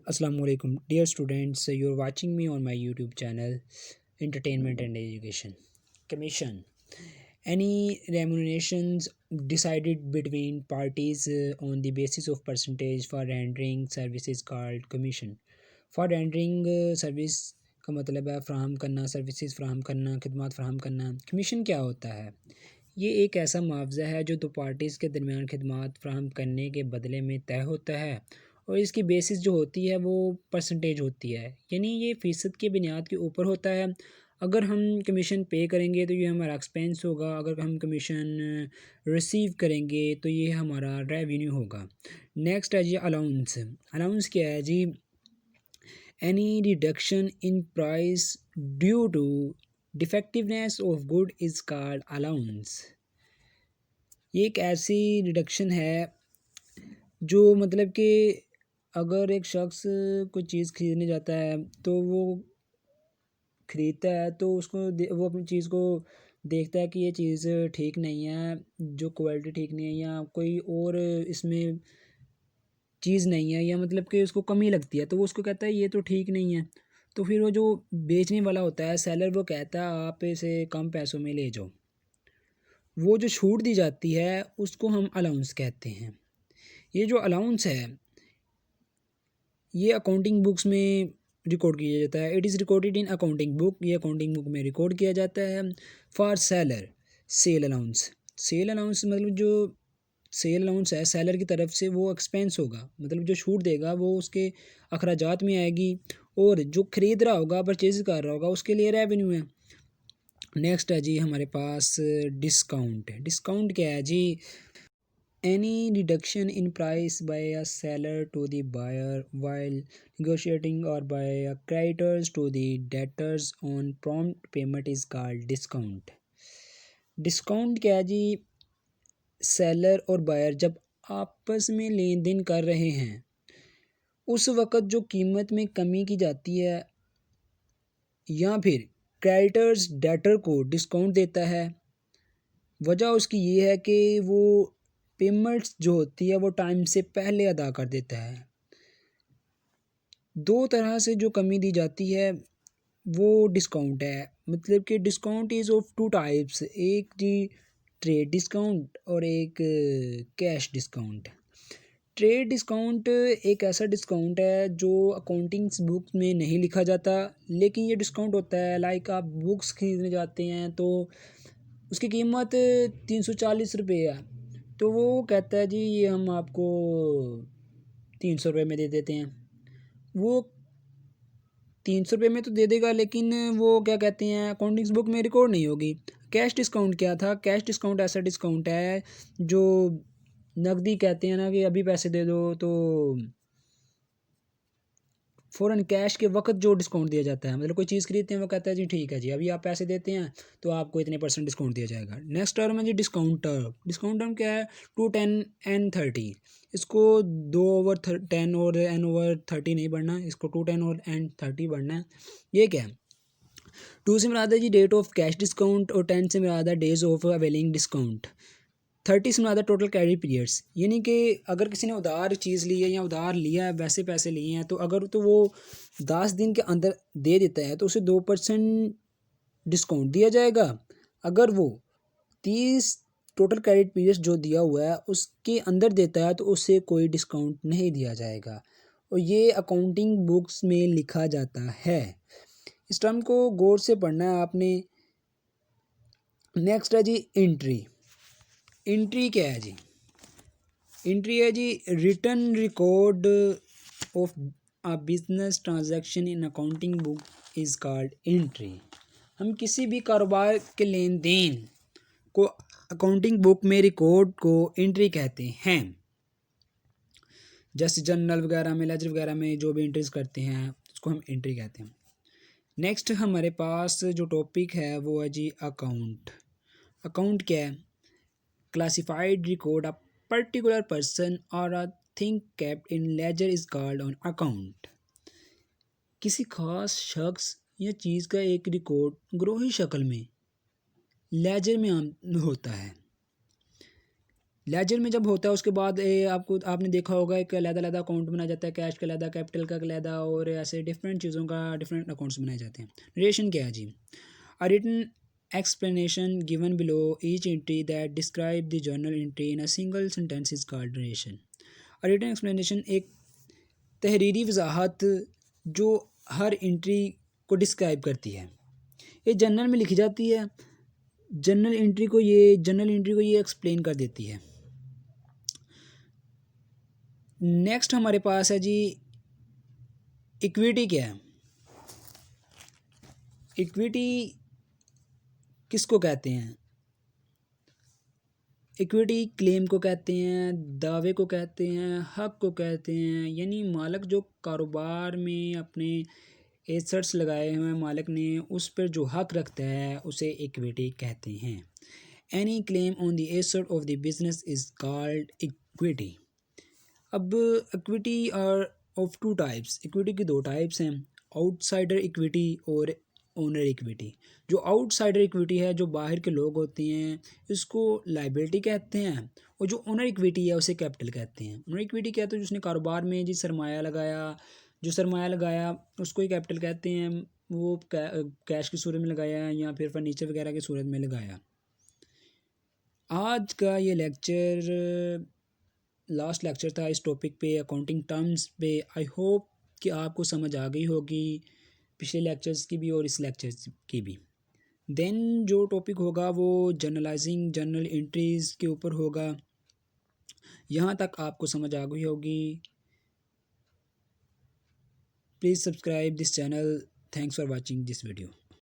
Assalamu alaikum, dear students. You're watching me on my YouTube channel, Entertainment and Education. Commission. Any remunerations decided between parties on the basis of percentage for rendering services called commission. For rendering service का मतलब है फ्राहम करना, services फ्राहम करना, खिदमत फ्राहम करना. Commission क्या होता है? ये एक ऐसा मुआवजा है जो दो पार्टीज़ के दरमियान खिदमत फ्राहम करने के बदले में तय होता है और इसकी बेसिस जो होती है वो परसेंटेज होती है, यानी ये फ़ीसद की बुनियाद के ऊपर होता है. अगर हम कमीशन पे करेंगे तो ये हमारा एक्सपेंस होगा, अगर हम कमीशन रिसीव करेंगे तो ये हमारा रेवेन्यू होगा. नेक्स्ट है जी अलाउंस. अलाउंस क्या है जी? Any reduction in price due to defectiveness of good is called allowance. ये एक ऐसी रिडक्शन है जो मतलब कि अगर एक शख्स कोई चीज़ खरीदने जाता है तो वो खरीदता है तो वो अपनी चीज़ को देखता है कि ये चीज़ ठीक नहीं है, जो क्वालिटी ठीक नहीं है या कोई और इसमें चीज़ नहीं है या मतलब कि उसको कमी लगती है तो वो उसको कहता है ये तो ठीक नहीं है. तो फिर वो जो बेचने वाला होता है सेलर, वो कहता है आप इसे कम पैसों में ले जाओ. वो जो छूट दी जाती है उसको हम अलाउंस कहते हैं. ये जो अलाउंस है ये अकाउंटिंग बुक्स में रिकॉर्ड किया जाता है. It is recorded in accounting book. ये अकाउंटिंग बुक में रिकॉर्ड किया जाता है. For seller sale allowance. Sale allowance मतलब जो सेल अलाउंस है सेलर की तरफ से वो एक्सपेंस होगा, मतलब जो छूट देगा वो उसके अखराजात में आएगी और जो खरीद रहा होगा, परचेज कर रहा होगा, उसके लिए रेवेन्यू है. नेक्स्ट है जी हमारे पास डिस्काउंट. डिस्काउंट क्या है जी? Any reduction in price by a seller to the buyer while negotiating or by a creditors to the debtors on prompt payment is called discount. Discount क्या है जी? सेलर और buyer जब आपस में लेन देन कर रहे हैं उस वक़्त जो कीमत में कमी की जाती है या फिर क्रेडिटर्स डेटर को डिस्काउंट देता है. वजह उसकी ये है कि वो पेमेंट्स जो होती है वो टाइम से पहले अदा कर देता है. दो तरह से जो कमी दी जाती है वो डिस्काउंट है. मतलब कि discount is of two types. एक जी ट्रेड डिस्काउंट और एक कैश डिस्काउंट. ट्रेड डिस्काउंट एक ऐसा डिस्काउंट है जो अकाउंटिंग्स बुक में नहीं लिखा जाता, लेकिन ये डिस्काउंट होता है. लाइक आप बुक्स खरीदने जाते हैं तो उसकी कीमत 340 रुपये है, तो वो कहता है जी ये हम आपको 300 रुपये में दे देते हैं. वो 300 रुपये में तो दे देगा, लेकिन वो क्या कहते हैं अकाउंटिंग्स बुक में रिकॉर्ड नहीं होगी. कैश डिस्काउंट क्या था? कैश डिस्काउंट ऐसा डिस्काउंट है जो नकदी कहते हैं ना कि अभी पैसे दे दो, तो फ़ौरन कैश के वक्त जो डिस्काउंट दिया जाता है, मतलब कोई चीज़ खरीदते हैं वो कहता है जी ठीक है जी अभी आप पैसे देते हैं तो आपको इतने % डिस्काउंट दिया जाएगा. नेक्स्ट टर्म है जी डिस्काउंट टर्म. डिस्काउंट टर्म क्या है? 2, 10 and 30. इसको 2/10 और n/30 नहीं बढ़ना, इसको 2, 10 और n/30 बढ़ना है. ये क्या है? 2 से मुराद है जी डेट ऑफ कैश डिस्काउंट और 10 से मुराद है डेज ऑफ अवेलिंग डिस्काउंट. 30 से मुराद है टोटल क्रेडिट पीरियड्स, यानी कि अगर किसी ने उधार चीज़ ली है या उधार लिया है, वैसे पैसे लिए हैं, तो अगर तो वो 10 दिन के अंदर दे देता है तो उसे 2% डिस्काउंट दिया जाएगा. अगर वो 30 टोटल क्रेडिट पीरियड्स जो दिया हुआ है उसके अंदर देता है तो उसे कोई डिस्काउंट नहीं दिया जाएगा. और ये अकाउंटिंग बुक्स में लिखा जाता है. इस टर्म को गौर से पढ़ना है आपने. नेक्स्ट है जी एंट्री. एंट्री क्या है जी? एंट्री है जी written record of a business transaction in accounting book is called entry. हम किसी भी कारोबार के लेन देन को अकाउंटिंग बुक में रिकॉर्ड को एंट्री कहते हैं. जैसे जर्नल वगैरह में, लेजर वगैरह में जो भी एंट्रीज करते हैं उसको हम एंट्री कहते हैं. नेक्स्ट हमारे पास जो टॉपिक है वो है जी अकाउंट. अकाउंट क्या है? Classified record a particular person और a thing kept in ledger is called on account. किसी खास शख्स या चीज़ का एक रिकॉर्ड ग्रोही शक्ल में लेजर में होता है. लेजर में जब होता है उसके बाद आपने देखा होगा एक अलग-अलग अकाउंट बनाया जाता है, कैश का अलग, कैपिटल का अलग, और ऐसे डिफरेंट चीज़ों का डिफरेंट अकाउंट्स बनाए जाते हैं। नरेशन क्या है जी? A written explanation given below each entry that describe the journal entry in a single sentence is called narration. A written explanation एक तहरीरी वजाहत जो हर एंट्री को डिस्क्राइब करती है, ये जर्नल में लिखी जाती है। जर्नल एंट्री को ये एक्सप्लेन कर देती है। नेक्स्ट हमारे पास है जी इक्विटी क्या है? इक्विटी किसको कहते हैं? इक्विटी क्लेम को कहते हैं, दावे को कहते हैं, हक को कहते हैं। यानी मालिक जो कारोबार में अपने एसेट्स लगाए हुए हैं, मालिक ने उस पर जो हक रखता है उसे इक्विटी कहते हैं। Any claim on the asset of the business is called equity. अब इक्विटी और ऑफ टू टाइप्स, इक्विटी की दो टाइप्स हैं, आउटसाइडर इक्विटी और ओनर इक्विटी। जो आउटसाइडर इक्विटी है, जो बाहर के लोग होते हैं, इसको लाइबिलिटी कहते हैं, और जो ओनर इक्विटी है उसे कैपिटल कहते हैं। ओनर इक्विटी कहते हैं जिसने कारोबार में जी सरमाया लगाया, जो सरमाया लगाया उसको ही कैपिटल कहते हैं। वो कैश की सूरत में लगाया या फिर फर्नीचर वगैरह की सूरत में लगाया। आज का ये लेक्चर लास्ट लेक्चर था इस टॉपिक पे, अकाउंटिंग टर्म्स पे। आई होप कि आपको समझ आ गई होगी, पिछले लेक्चर्स की भी और इस लेक्चर की भी। देन जो टॉपिक होगा वो जर्नलाइजिंग जर्नल एंट्रीज़ के ऊपर होगा। यहाँ तक आपको समझ आ गई होगी। Please subscribe this channel. Thanks for watching this video.